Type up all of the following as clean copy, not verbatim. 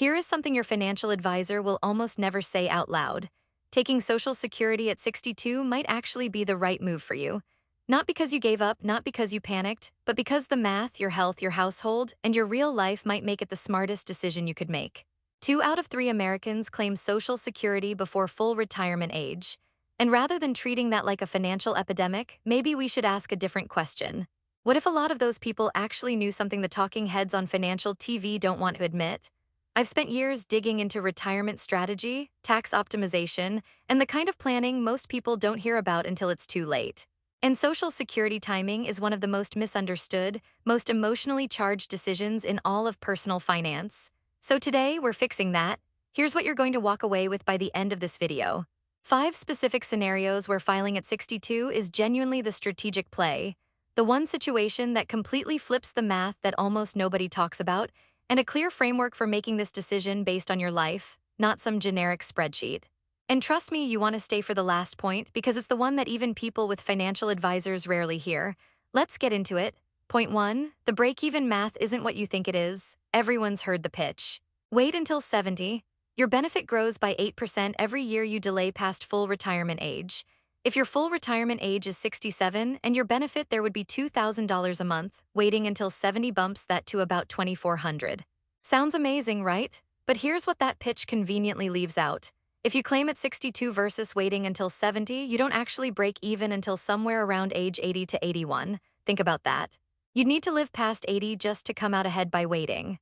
Here is something your financial advisor will almost never say out loud. Taking Social Security at 62 might actually be the right move for you. Not because you gave up, not because you panicked, but because the math, your health, your household, and your real life might make it the smartest decision you could make. 2 out of 3 Americans claim Social Security before full retirement age. And rather than treating that like a financial epidemic, maybe we should ask a different question. What if a lot of those people actually knew something the talking heads on financial TV don't want to admit? I've spent years digging into retirement strategy, tax optimization, and the kind of planning most people don't hear about until it's too late. And Social Security timing is one of the most misunderstood, most emotionally charged decisions in all of personal finance. So today, we're fixing that. Here's what you're going to walk away with by the end of this video. 5 specific scenarios where filing at 62 is genuinely the strategic play. The one situation that completely flips the math that almost nobody talks about, and a clear framework for making this decision based on your life, not some generic spreadsheet. And trust me, you want to stay for the last point because it's the one that even people with financial advisors rarely hear. Let's get into it. Point 1, the break-even math isn't what you think it is. Everyone's heard the pitch. Wait until 70. Your benefit grows by 8% every year you delay past full retirement age. If your full retirement age is 67 and your benefit there would be $2,000 a month, waiting until 70 bumps that to about 2,400. Sounds amazing, right? But here's what that pitch conveniently leaves out. If you claim at 62 versus waiting until 70, you don't actually break even until somewhere around age 80 to 81. Think about that. You'd need to live past 80 just to come out ahead by waiting.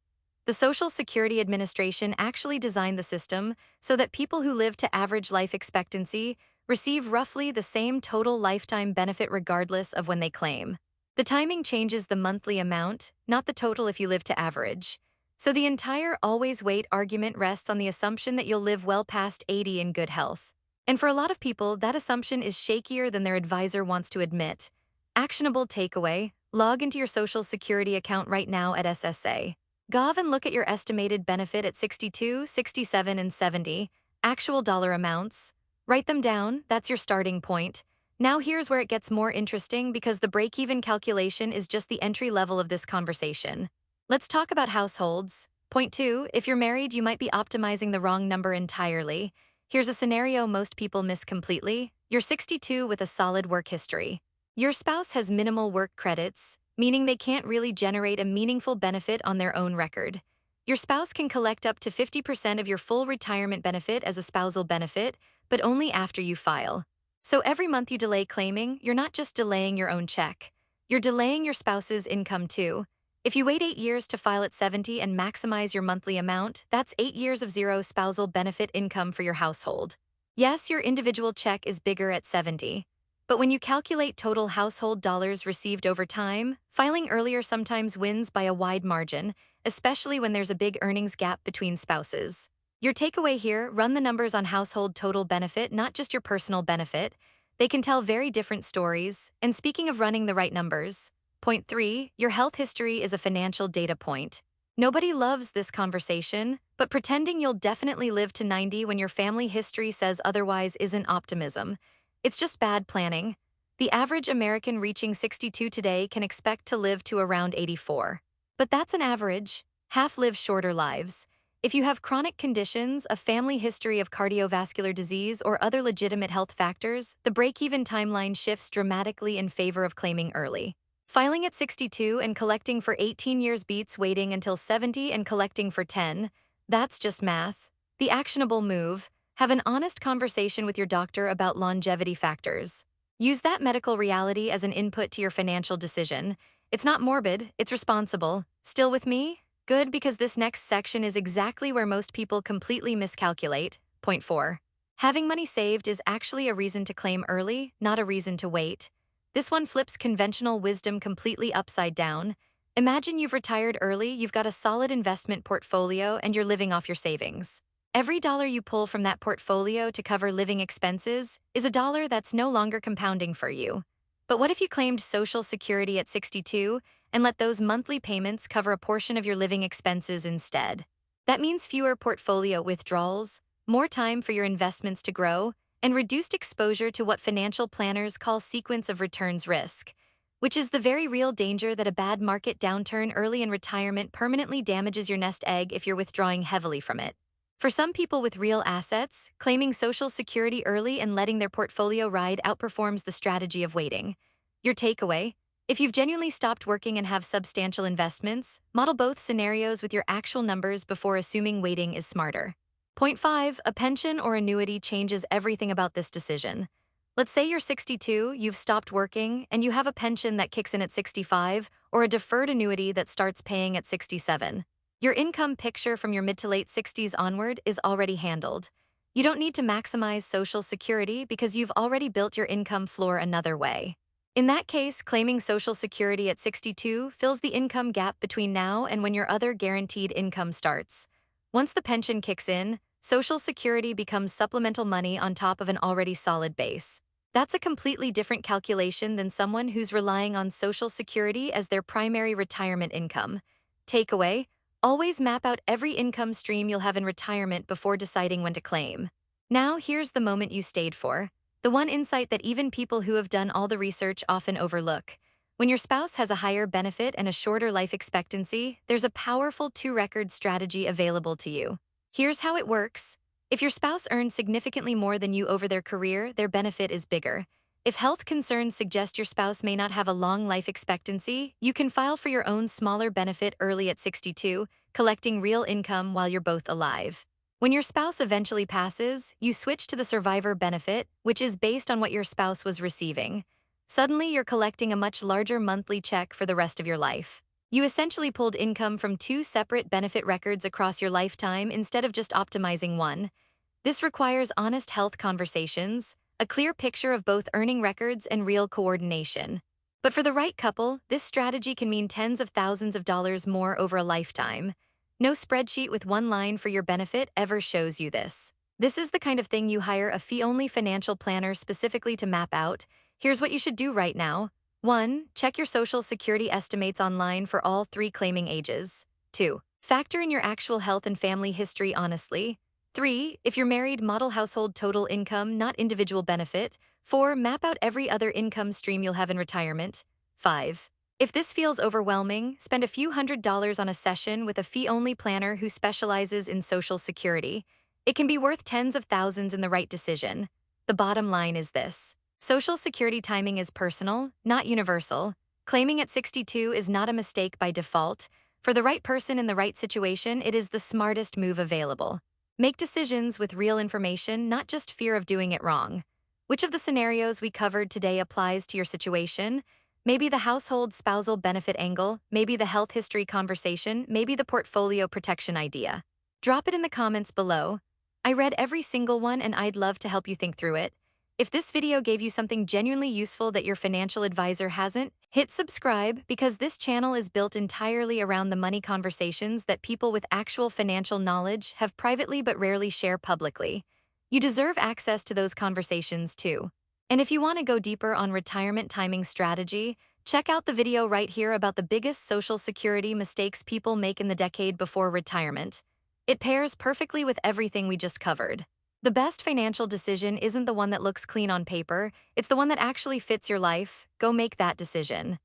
The Social Security Administration actually designed the system so that people who live to average life expectancy receive roughly the same total lifetime benefit regardless of when they claim. The timing changes the monthly amount, not the total if you live to average. So the entire always wait argument rests on the assumption that you'll live well past 80 in good health. And for a lot of people, that assumption is shakier than their advisor wants to admit. Actionable takeaway: log into your Social Security account right now at SSA. Gov and look at your estimated benefit at 62, 67, and 70, actual dollar amounts. Write them down, that's your starting point. Now here's where it gets more interesting because the break-even calculation is just the entry level of this conversation. Let's talk about households. Point 2, if you're married, you might be optimizing the wrong number entirely. Here's a scenario most people miss completely. You're 62 with a solid work history. Your spouse has minimal work credits, meaning they can't really generate a meaningful benefit on their own record. Your spouse can collect up to 50% of your full retirement benefit as a spousal benefit, but only after you file. So every month you delay claiming, you're not just delaying your own check. You're delaying your spouse's income too. If you wait 8 years to file at 70 and maximize your monthly amount, that's 8 years of zero spousal benefit income for your household. Yes, your individual check is bigger at 70. But when you calculate total household dollars received over time, filing earlier sometimes wins by a wide margin, especially when there's a big earnings gap between spouses. Your takeaway here: run the numbers on household total benefit, not just your personal benefit. They can tell very different stories. And speaking of running the right numbers, point 3, your health history is a financial data point. Nobody loves this conversation, but pretending you'll definitely live to 90 when your family history says otherwise isn't optimism. It's just bad planning. The average American reaching 62 today can expect to live to around 84. But that's an average. Half live shorter lives. If you have chronic conditions, a family history of cardiovascular disease, or other legitimate health factors, the break-even timeline shifts dramatically in favor of claiming early. Filing at 62 and collecting for 18 years beats waiting until 70 and collecting for 10. That's just math. The actionable move: have an honest conversation with your doctor about longevity factors. Use that medical reality as an input to your financial decision. It's not morbid, it's responsible. Still with me? Good, because this next section is exactly where most people completely miscalculate. Point 4. Having money saved is actually a reason to claim early, not a reason to wait. This one flips conventional wisdom completely upside down. Imagine you've retired early, you've got a solid investment portfolio, and you're living off your savings. Every dollar you pull from that portfolio to cover living expenses is a dollar that's no longer compounding for you. But what if you claimed Social Security at 62 and let those monthly payments cover a portion of your living expenses instead? That means fewer portfolio withdrawals, more time for your investments to grow, and reduced exposure to what financial planners call sequence of returns risk. which is the very real danger that a bad market downturn early in retirement permanently damages your nest egg if you're withdrawing heavily from it. For some people with real assets, claiming Social Security early and letting their portfolio ride outperforms the strategy of waiting. Your takeaway: if you've genuinely stopped working and have substantial investments, model both scenarios with your actual numbers before assuming waiting is smarter. Point 5. A pension or annuity changes everything about this decision. Let's say you're 62, you've stopped working, and you have a pension that kicks in at 65, or a deferred annuity that starts paying at 67. Your income picture from your mid to late 60s onward is already handled. You don't need to maximize Social Security because you've already built your income floor another way. In that case, claiming Social Security at 62 fills the income gap between now and when your other guaranteed income starts. Once the pension kicks in, Social Security becomes supplemental money on top of an already solid base. That's a completely different calculation than someone who's relying on Social Security as their primary retirement income. Takeaway: always map out every income stream you'll have in retirement before deciding when to claim. Now, here's the moment you stayed for. The one insight that even people who have done all the research often overlook. When your spouse has a higher benefit and a shorter life expectancy, there's a powerful two-record strategy available to you. Here's how it works. If your spouse earns significantly more than you over their career, their benefit is bigger. If health concerns suggest your spouse may not have a long life expectancy, you can file for your own smaller benefit early at 62, collecting real income while you're both alive. When your spouse eventually passes, you switch to the survivor benefit, which is based on what your spouse was receiving. Suddenly, you're collecting a much larger monthly check for the rest of your life. You essentially pulled income from two separate benefit records across your lifetime instead of just optimizing one. This requires honest health conversations, a clear picture of both earning records and real coordination. But for the right couple, this strategy can mean tens of thousands of dollars more over a lifetime. No spreadsheet with one line for your benefit ever shows you this. This is the kind of thing you hire a fee-only financial planner specifically to map out. Here's what you should do right now. 1. Check your Social Security estimates online for all three claiming ages. 2. Factor in your actual health and family history honestly. 3. If you're married, model household total income, not individual benefit. 4. Map out every other income stream you'll have in retirement. 5. If this feels overwhelming, spend a few $100s on a session with a fee-only planner who specializes in Social Security. It can be worth tens of thousands in the right decision. The bottom line is this: Social Security timing is personal, not universal. Claiming at 62 is not a mistake by default. For the right person in the right situation, it is the smartest move available. Make decisions with real information, not just fear of doing it wrong. Which of the scenarios we covered today applies to your situation? Maybe the household spousal benefit angle, maybe the health history conversation, maybe the portfolio protection idea. Drop it in the comments below. I read every single one and I'd love to help you think through it. If this video gave you something genuinely useful that your financial advisor hasn't, hit subscribe because this channel is built entirely around the money conversations that people with actual financial knowledge have privately but rarely share publicly. You deserve access to those conversations too. And if you want to go deeper on retirement timing strategy, check out the video right here about the biggest Social Security mistakes people make in the decade before retirement. It pairs perfectly with everything we just covered. The best financial decision isn't the one that looks clean on paper, it's the one that actually fits your life. Go make that decision.